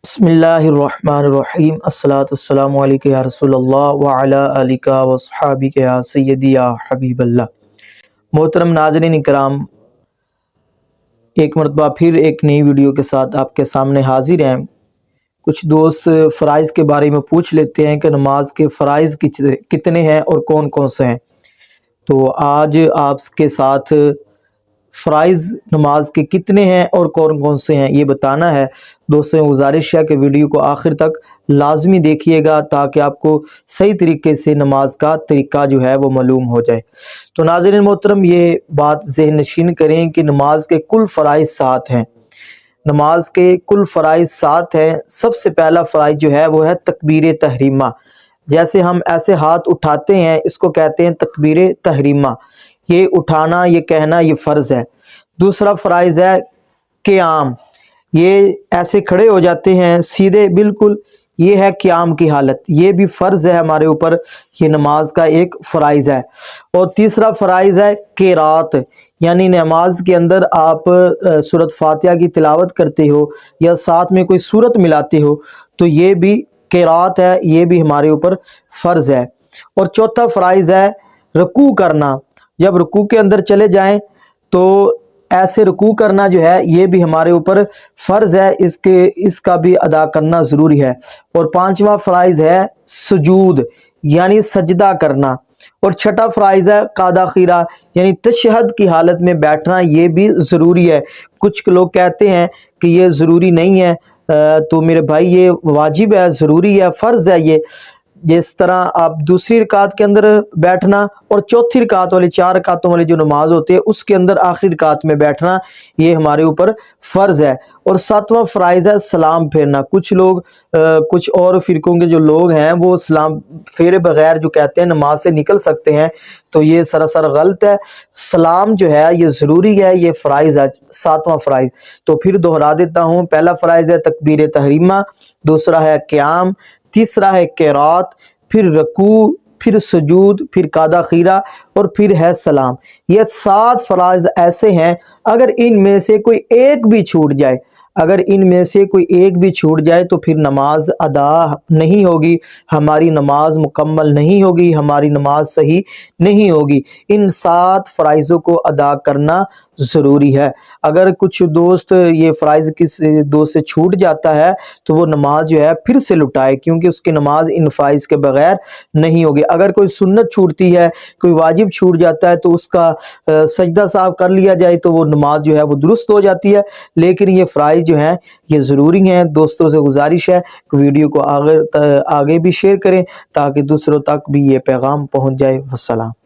بسم اللہ الرحمن الرحیم الصلاۃ والسلام علیکہ یا رسول اللہ وعلی آلکہ وصحابکہ یا سیدی یا حبیب اللہ۔ محترم ناظرین اکرام، ایک مرتبہ پھر ایک نئی ویڈیو کے ساتھ آپ کے سامنے حاضر ہیں۔ کچھ دوست فرائض کے بارے میں پوچھ لیتے ہیں کہ نماز کے فرائض کتنے ہیں اور کون کون سے ہیں، تو آج آپ کے ساتھ فرائض نماز کے کتنے ہیں اور کون کون سے ہیں یہ بتانا ہے۔ دوستوں گزارش ہے کہ ویڈیو کو آخر تک لازمی دیکھیے گا تاکہ آپ کو صحیح طریقے سے نماز کا طریقہ جو ہے وہ معلوم ہو جائے۔ تو ناظرین محترم، یہ بات ذہن نشین کریں کہ نماز کے کل فرائض 7 ہیں۔ نماز کے کل فرائض 7 ہیں۔ سب سے پہلا فرائض جو ہے وہ ہے تکبیر تحریمہ۔ جیسے ہم ایسے ہاتھ اٹھاتے ہیں، اس کو کہتے ہیں تکبیر تحریمہ۔ یہ اٹھانا، یہ کہنا، یہ فرض ہے۔ دوسرا فرائض ہے قیام۔ یہ ایسے کھڑے ہو جاتے ہیں سیدھے بالکل، یہ ہے قیام کی حالت، یہ بھی فرض ہے ہمارے اوپر، یہ نماز کا ایک فرائض ہے۔ اور تیسرا فرائض ہے قرات، یعنی نماز کے اندر آپ سورۃ فاتحہ کی تلاوت کرتے ہو یا ساتھ میں کوئی سورت ملاتے ہو تو یہ بھی قرات ہے، یہ بھی ہمارے اوپر فرض ہے۔ اور چوتھا فرائض ہے رکوع کرنا۔ جب رکوع کے اندر چلے جائیں تو ایسے رکوع کرنا جو ہے یہ بھی ہمارے اوپر فرض ہے، اس کا بھی ادا کرنا ضروری ہے۔ اور پانچواں فرائض ہے سجود، یعنی سجدہ کرنا۔ اور چھٹا فرائض ہے قعدہ خیرہ، یعنی تشہد کی حالت میں بیٹھنا، یہ بھی ضروری ہے۔ کچھ لوگ کہتے ہیں کہ یہ ضروری نہیں ہے، تو میرے بھائی یہ واجب ہے، ضروری ہے، فرض ہے یہ۔ جس طرح آپ دوسری رکعت کے اندر بیٹھنا اور چوتھی رکعت والی 4 رکعتوں والی جو نماز ہوتی ہے اس کے اندر آخری رکعت میں بیٹھنا، یہ ہمارے اوپر فرض ہے۔ اور 7واں فرائض ہے سلام پھیرنا۔ کچھ لوگ کچھ اور فرقوں کے جو لوگ ہیں وہ سلام پھیرے بغیر جو کہتے ہیں نماز سے نکل سکتے ہیں، تو یہ سراسر غلط ہے۔ سلام جو ہے یہ ضروری ہے، یہ فرائض ہے، 7واں فرائض۔ تو پھر دہرا دیتا ہوں، پہلا فرائض ہے تکبیر تحریمہ، دوسرا ہے قیام، تیسرا ہے قرات، پھر رکوع، پھر سجود، پھر قعدہ خیرہ اور پھر ہے سلام۔ یہ 7 فرائض ایسے ہیں، اگر ان میں سے کوئی ایک بھی چھوٹ جائے، تو پھر نماز ادا نہیں ہوگی، ہماری نماز مکمل نہیں ہوگی، ہماری نماز صحیح نہیں ہوگی۔ ان 7 فرائضوں کو ادا کرنا ضروری ہے۔ اگر کچھ دوست یہ فرائض کسی دوست سے چھوٹ جاتا ہے تو وہ نماز جو ہے پھر سے لٹائے، کیونکہ اس کی نماز ان فرائض کے بغیر نہیں ہوگی۔ اگر کوئی سنت چھوٹتی ہے، کوئی واجب چھوٹ جاتا ہے تو اس کا سجدہ صاحب کر لیا جائے تو وہ نماز جو ہے وہ درست ہو جاتی ہے، لیکن یہ فرائض جو ہیں یہ ضروری ہیں۔ دوستوں سے گزارش ہے کہ ویڈیو کو آگے بھی شیئر کریں تاکہ دوسروں تک بھی یہ پیغام پہنچ جائے۔ والسلام۔